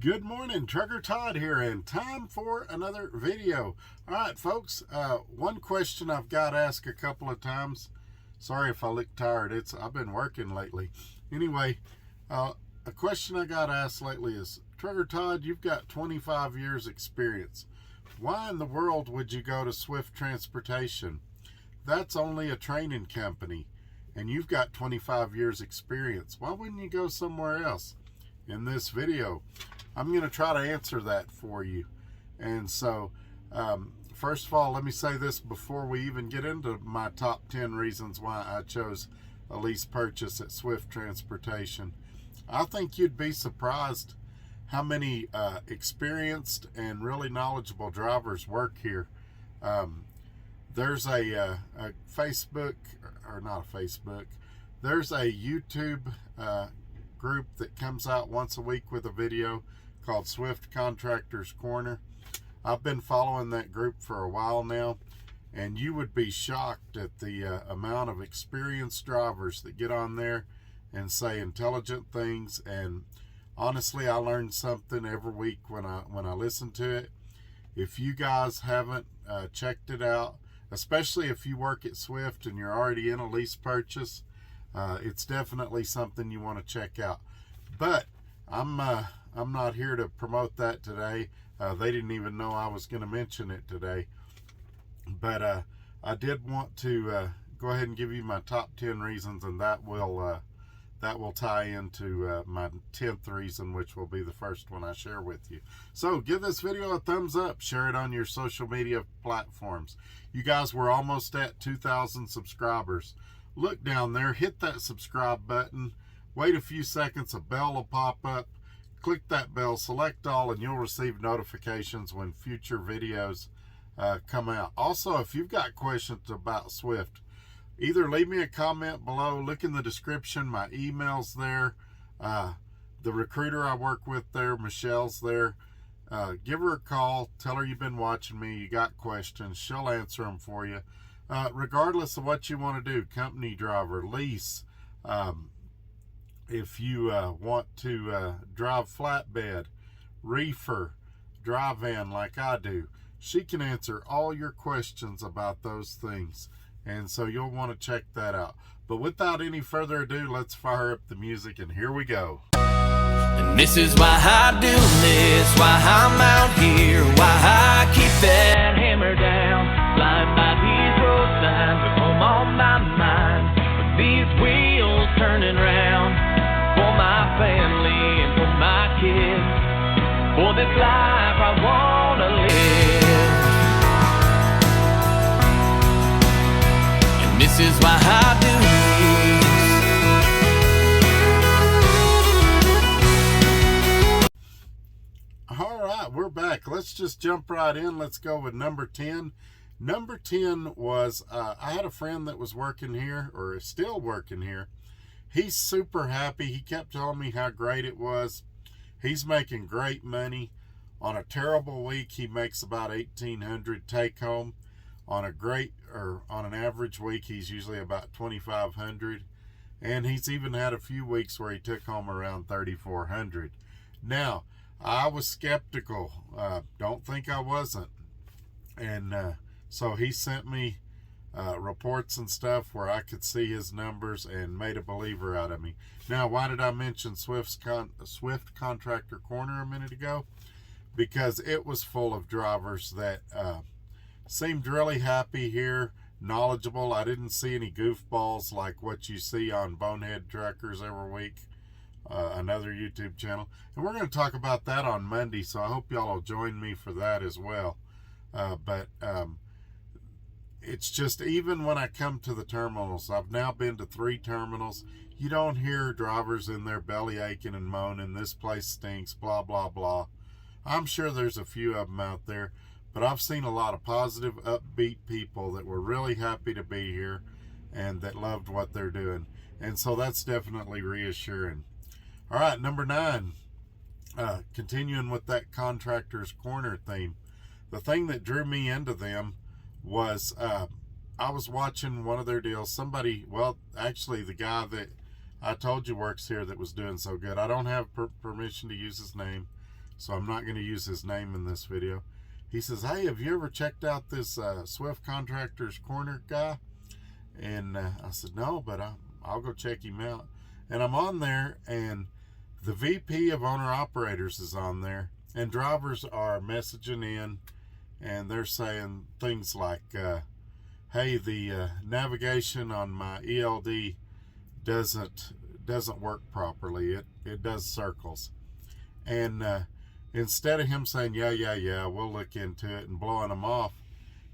Good morning, Trucker Todd here, and time for another video. All right, folks, one question I've got asked a couple of times. Sorry if I look tired. I've been working lately. Anyway, a question I got asked lately is, Trucker Todd, you've got 25 years experience. Why in the world would you go to Swift Transportation? That's only a training company, and you've got 25 years experience. Why wouldn't you go somewhere else? In this video, I'm going to try to answer that for you. And so, first of all, let me say this before we even get into my top 10 reasons why I chose a lease purchase at Swift Transportation. I think you'd be surprised how many experienced and really knowledgeable drivers work here. There's a Facebook, or not a Facebook, there's a YouTube group that comes out once a week with a video called Swift Contractors Corner. I've been following that group for a while now, and you would be shocked at the amount of experienced drivers that get on there and say intelligent things. And honestly, I learn something every week when I listen to it. If you guys haven't checked it out, especially if you work at Swift and you're already in a lease purchase, it's definitely something you want to check out. But I'm not here to promote that today. They didn't even know I was going to mention it today. But I did want to go ahead and give you my top 10 reasons, and that will tie into my 10th reason, which will be the first one I share with you. So give this video a thumbs up, share it on your social media platforms. You guys, were almost at 2,000 subscribers. Look down there, hit that subscribe button, wait a few seconds, a bell will pop up. Click that bell, select all, and you'll receive notifications when future videos come out. Also, if you've got questions about Swift, either leave me a comment below, look in the description, my email's there, the recruiter I work with there, Michelle's there. Give her a call, tell her you've been watching me, you got questions, she'll answer them for you. Regardless of what you want to do, company driver, lease, if you want to drive flatbed, reefer, dry van like I do, she can answer all your questions about those things. And so you'll want to check that out. But without any further ado, let's fire up the music, and here we go. And this is why I do this, why I'm out here, why I keep that hammer down. Flying by these road signs, with home on my mind, with these wheels turning round. For my family and for my kids, for this life I wanna live. And this is why I do this. All right, we're back. Let's just jump right in. Let's go with number 10. Number 10 was, I had a friend that was working here, or is still working here. He's super happy. He kept telling me how great it was. He's making great money. On a terrible week, he makes about $1,800 take home. On an average week, he's usually about $2,500. And he's even had a few weeks where he took home around $3,400. Now, I was skeptical. Don't think I wasn't. And so he sent me reports and stuff where I could see his numbers and made a believer out of me. Now, why did I mention Swift Contractor Corner a minute ago? Because it was full of drivers that seemed really happy here, knowledgeable. I didn't see any goofballs like what you see on Bonehead Truckers every week, another YouTube channel. And we're going to talk about that on Monday, so I hope y'all will join me for that as well. It's just, even when I come to the terminals, I've now been to 3 terminals, you don't hear drivers in their belly aching and moaning, this place stinks, blah, blah, blah. I'm sure there's a few of them out there, but I've seen a lot of positive, upbeat people that were really happy to be here and that loved what they're doing. And so that's definitely reassuring. All right, number 9, continuing with that Contractors Corner theme. The thing that drew me into them was I was watching one of their deals. Somebody, well, actually the guy that I told you works here that was doing so good, I don't have permission to use his name, so I'm not going to use his name in this video. He says, hey, have you ever checked out this Swift Contractors Corner guy? And I said, no, but I'll go check him out. And I'm on there, and the VP of Owner Operators is on there, and drivers are messaging in, and they're saying things like, hey, the navigation on my ELD doesn't work properly. It does circles. And instead of him saying, yeah, we'll look into it, and blowing them off,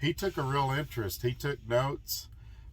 he took a real interest. He took notes.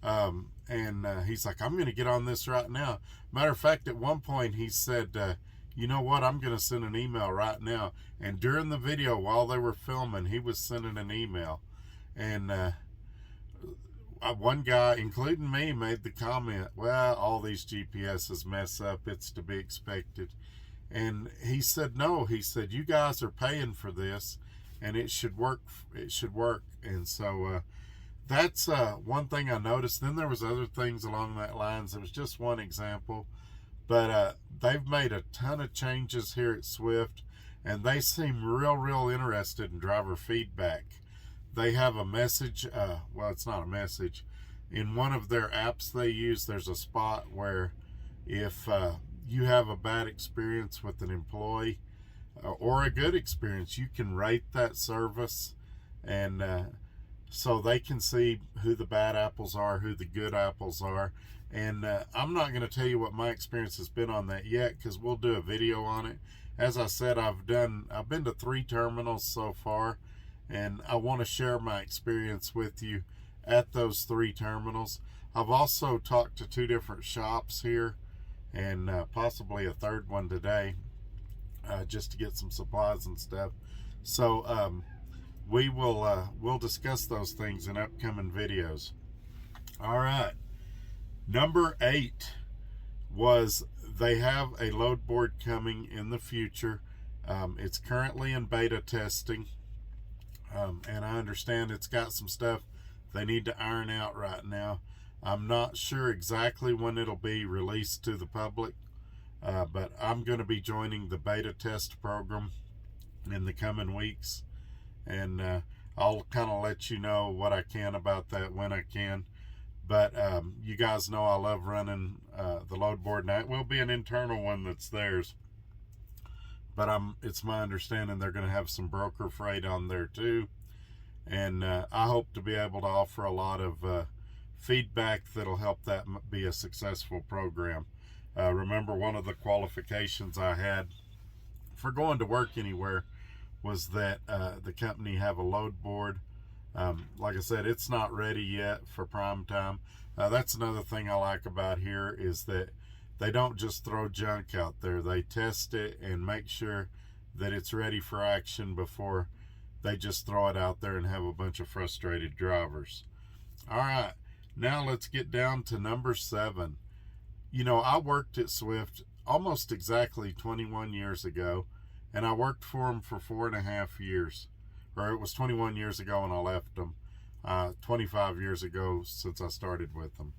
And he's like, I'm going to get on this right now. Matter of fact, at one point he said, you know what, I'm going to send an email right now. And during the video, while they were filming, he was sending an email. And one guy, including me, made the comment, well, all these GPSs mess up. It's to be expected. And he said, no, he said, you guys are paying for this, and it should work. It should work. And so, that's one thing I noticed. Then there was other things along that lines. It was just one example. But they've made a ton of changes here at Swift, and they seem real interested in driver feedback. They have a message. Well, it's not a message. In one of their apps they use, there's a spot where if you have a bad experience with an employee or a good experience, you can rate that service, and so they can see who the bad apples are, who the good apples are. And I'm not going to tell you what my experience has been on that yet, because we'll do a video on it. As I said, I've been to 3 terminals so far, and I want to share my experience with you at those 3 terminals. I've also talked to 2 different shops here, and possibly a 3rd one today, just to get some supplies and stuff. So we'll discuss those things in upcoming videos. All right, number 8 was they have a load board coming in the future. It's currently in beta testing, and I understand it's got some stuff they need to iron out right now. I'm not sure exactly when it'll be released to the public, but I'm going to be joining the beta test program in the coming weeks. And I'll kind of let you know what I can about that when I can. But you guys know I love running the load board, and it will be an internal one that's theirs. But it's my understanding they're going to have some broker freight on there too. And I hope to be able to offer a lot of feedback that'll help that be a successful program. Remember, one of the qualifications I had for going to work anywhere was that the company have a load board. Like I said, it's not ready yet for prime time. That's another thing I like about here, is that they don't just throw junk out there. They test it and make sure that it's ready for action before they just throw it out there and have a bunch of frustrated drivers. All right, now let's get down to number 7. You know, I worked at Swift almost exactly 21 years ago, and I worked for them for 4.5 years. Or it was 21 years ago when I left them. 25 years ago since I started with them.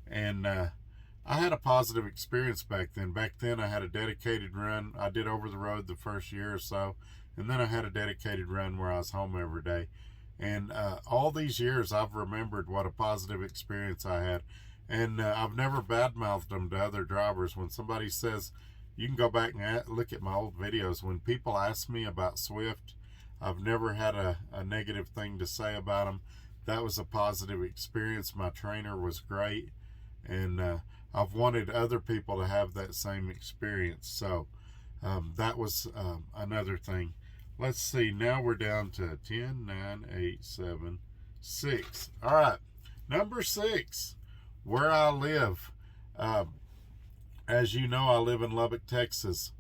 And I had a positive experience back then. Back then I had a dedicated run. I did over the road the first year or so. And then I had a dedicated run where I was home every day. And all these years I've remembered what a positive experience I had. And I've never badmouthed them to other drivers. When somebody says, you can go back and look at my old videos. When people ask me about Swift, I've never had a negative thing to say about them. That was a positive experience. My trainer was great. And I've wanted other people to have that same experience. So that was another thing. Let's see. Now we're down to 10, 9, 8, 7, 6. All right. Number 6, where I live. As you know, I live in Lubbock, Texas.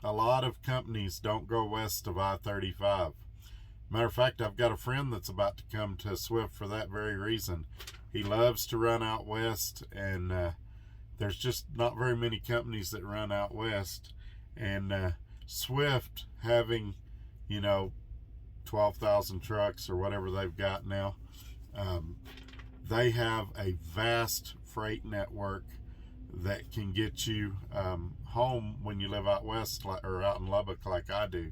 A lot of companies don't go west of I-35. Matter of fact, I've got a friend that's about to come to Swift for that very reason. He loves to run out west, and there's just not very many companies that run out west. And Swift, having, 12,000 trucks or whatever they've got now, they have a vast freight network that can get you home when you live out west, or out in Lubbock like I do.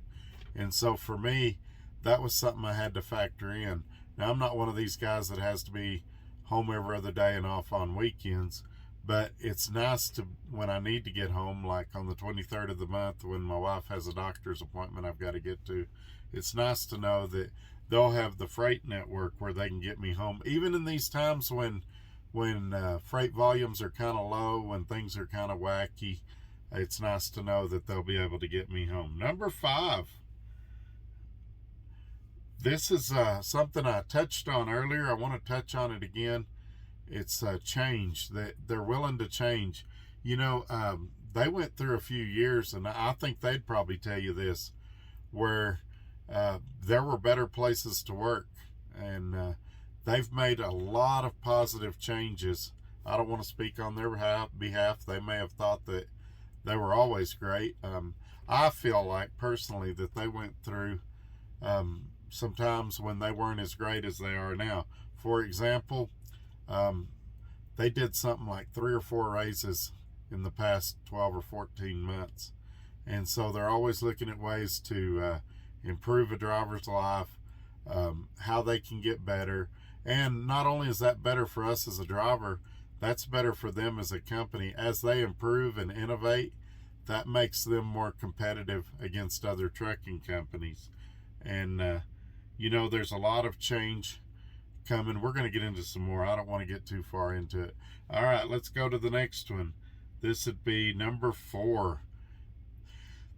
And so for me, that was something I had to factor in. Now, I'm not one of these guys that has to be home every other day and off on weekends, but it's nice to, when I need to get home, like on the 23rd of the month when my wife has a doctor's appointment I've got to get to, it's nice to know that they'll have the freight network where they can get me home. Even in these times when freight volumes are kind of low, when things are kind of wacky, it's nice to know that they'll be able to get me home. Number 5. This is something I touched on earlier. I want to touch on it again. It's change. They're willing to change. You know, they went through a few years, and I think they'd probably tell you this, where there were better places to work, and they've made a lot of positive changes. I don't want to speak on their behalf. They may have thought that they were always great. I feel like personally that they went through sometimes when they weren't as great as they are now. For example, they did something like 3 or 4 raises in the past 12 or 14 months. And so they're always looking at ways to improve a driver's life, how they can get better. And not only is that better for us as a driver, that's better for them as a company. As they improve and innovate, that makes them more competitive against other trucking companies. And, you know, there's a lot of change coming. We're going to get into some more. I don't want to get too far into it. All right, let's go to the next one. This would be number 4.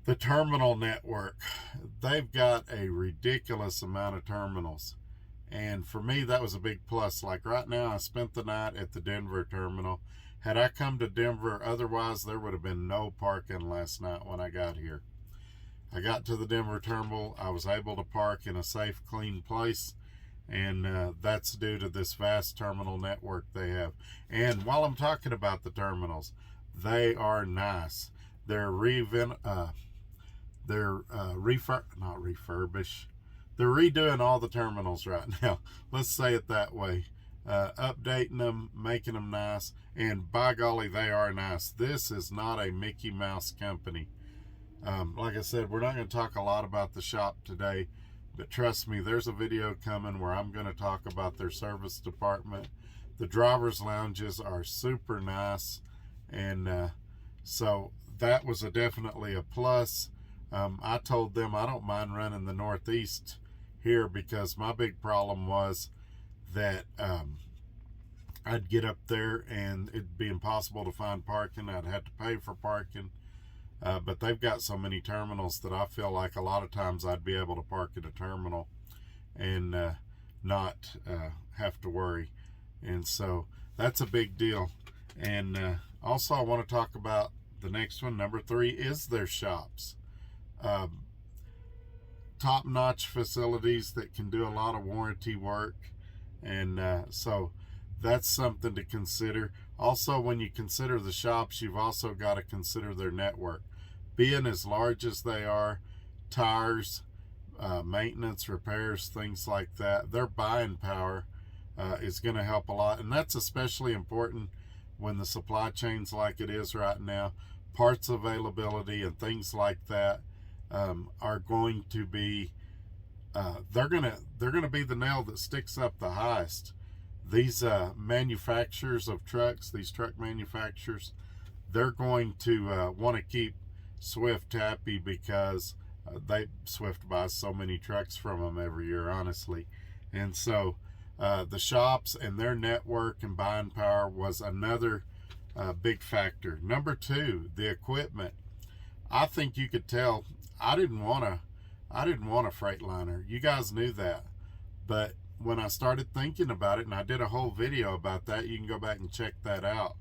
The terminal network. They've got a ridiculous amount of terminals. And for me, that was a big plus. Like right now, I spent the night at the Denver terminal. Had I come to Denver, otherwise there would have been no parking last night when I got here. I got to the Denver terminal. I was able to park in a safe, clean place. And that's due to this vast terminal network they have. And while I'm talking about the terminals, they are nice. They're They're redoing all the terminals right now. Let's say it that way. Updating them, making them nice, and by golly, they are nice. This is not a Mickey Mouse company. Like I said, we're not going to talk a lot about the shop today, but trust me, there's a video coming where I'm going to talk about their service department. The driver's lounges are super nice, and so that was definitely a plus. I told them I don't mind running the Northeast here because my big problem was that I'd get up there and it'd be impossible to find parking. I'd have to pay for parking. But they've got so many terminals that I feel like a lot of times I'd be able to park at a terminal and not have to worry. And so that's a big deal. And also I want to talk about the next one. Number 3 is their shops. Top-notch facilities that can do a lot of warranty work. And so that's something to consider. Also, when you consider the shops, you've also got to consider their network. Being as large as they are, tires, maintenance, repairs, things like that, their buying power is going to help a lot. And that's especially important when the supply chain's like it is right now. Parts availability and things like that are going to be they're gonna be the nail that sticks up the highest. These manufacturers of trucks, these truck manufacturers, they're going to want to keep Swift happy because Swift buys so many trucks from them every year, honestly. And so the shops and their network and buying power was another big factor. Number 2, the equipment. I think you could tell I didn't want a Freightliner. You guys knew that. But when I started thinking about it, and I did a whole video about that, you can go back and check that out.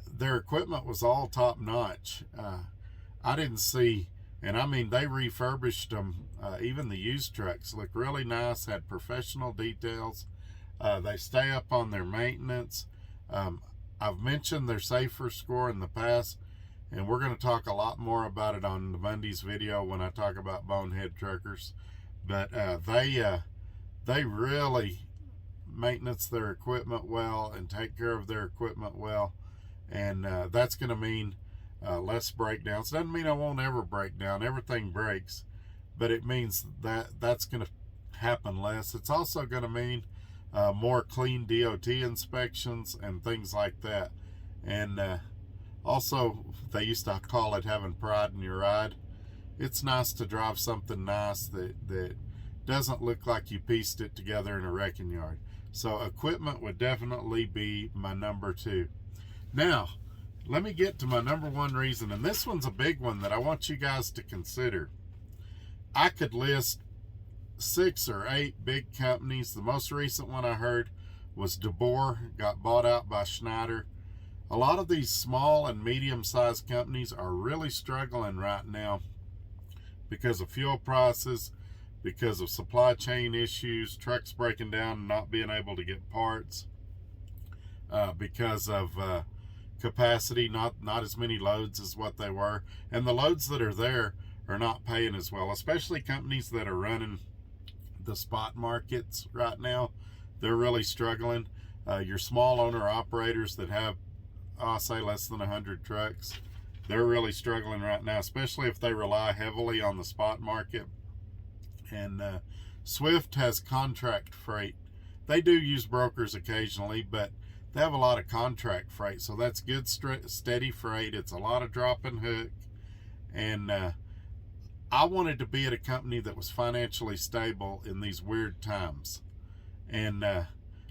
Their equipment was all top notch. I didn't see, and I mean, they refurbished them. Even the used trucks look really nice, had professional details. They stay up on their maintenance. I've mentioned their safer score in the past, and we're going to talk a lot more about it on the Monday's video when I talk about bonehead truckers. But they really maintenance their equipment well and take care of their equipment well, and that's going to mean less breakdowns. Doesn't mean I won't ever break down. Everything breaks, but it means that that's going to happen less. It's also going to mean more clean DOT inspections and things like that. And also, they used to call it having pride in your ride. It's nice to drive something nice that doesn't look like you pieced it together in a wrecking yard. So equipment would definitely be my number 2. Now, let me get to my number 1 reason, and this one's a big one that I want you guys to consider. I could list 6 or 8 big companies. The most recent one I heard was DeBoer, got bought out by Schneider. A lot of these small and medium-sized companies are really struggling right now because of fuel prices, because of supply chain issues, trucks breaking down and not being able to get parts, because of capacity, not as many loads as what they were. And the loads that are there are not paying as well, especially companies that are running the spot markets right now. They're really struggling. Your small owner operators that have, I'll say, less than 100 trucks, they're really struggling right now, especially if they rely heavily on the spot market. And Swift has contract freight. They do use brokers occasionally, but they have a lot of contract freight, so that's good, steady freight. It's a lot of drop and hook. And I wanted to be at a company that was financially stable in these weird times, and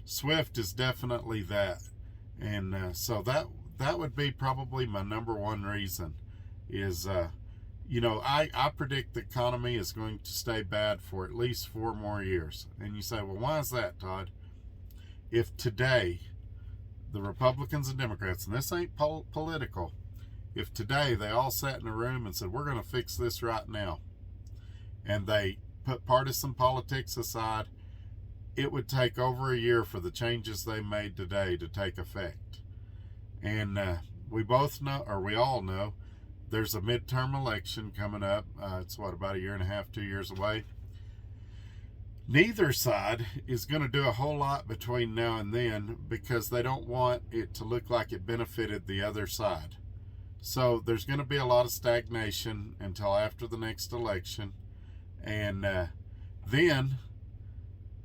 Swift is definitely that. And so that would be probably my number 1 reason is, I predict the economy is going to stay bad for at least 4 more years. And you say, well, why is that, Todd? If today the Republicans and Democrats, and this ain't political, if today they all sat in a room and said, we're going to fix this right now, and they put partisan politics aside, it would take over a year for the changes they made today to take effect. And we all know, there's a midterm election coming up. It's about a year and a half, 2 years away. Neither side is going to do a whole lot between now and then because they don't want it to look like it benefited the other side. So there's going to be a lot of stagnation until after the next election. And then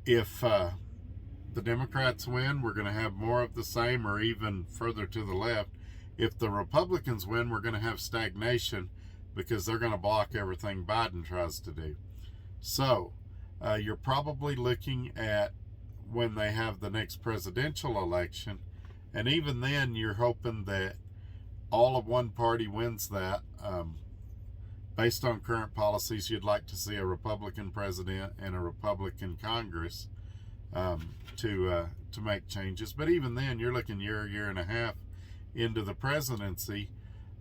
if the Democrats win, we're going to have more of the same or even further to the left. If the Republicans win, we're going to have stagnation because they're going to block everything Biden tries to do. So you're probably looking at when they have the next presidential election, and even then you're hoping that all of one party wins that. Based on current policies, you'd like to see a Republican president and a Republican Congress to make changes. But even then, you're looking year and a half into the presidency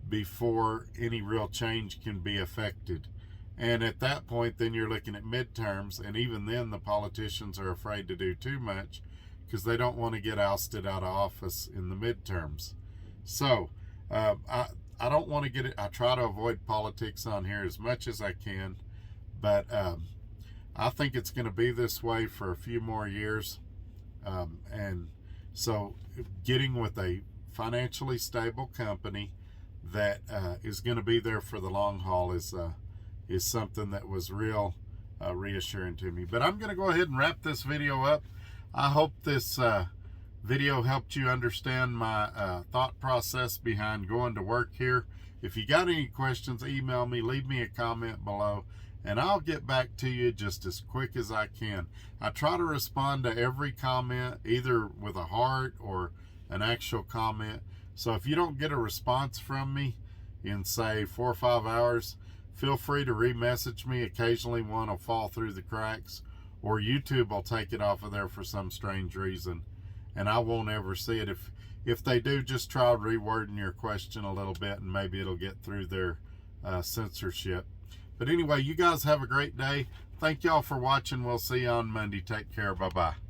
before any real change can be effected. And at that point, then you're looking at midterms, and even then the politicians are afraid to do too much because they don't want to get ousted out of office in the midterms. So I don't want to get it. I try to avoid politics on here as much as I can, but I think it's going to be this way for a few more years. And so getting with a financially stable company that is going to be there for the long haul is something that was real reassuring to me. But I'm going to go ahead and wrap this video up. I hope this video helped you understand my thought process behind going to work here. If you got any questions, email me, leave me a comment below, and I'll get back to you just as quick as I can. I try to respond to every comment, either with a heart or an actual comment. So if you don't get a response from me in, say, 4 or 5 hours, feel free to re-message me. Occasionally one will fall through the cracks, or YouTube will take it off of there for some strange reason, and I won't ever see it. If they do, just try rewording your question a little bit, and maybe it'll get through their censorship. But anyway, you guys have a great day. Thank y'all for watching. We'll see you on Monday. Take care. Bye-bye.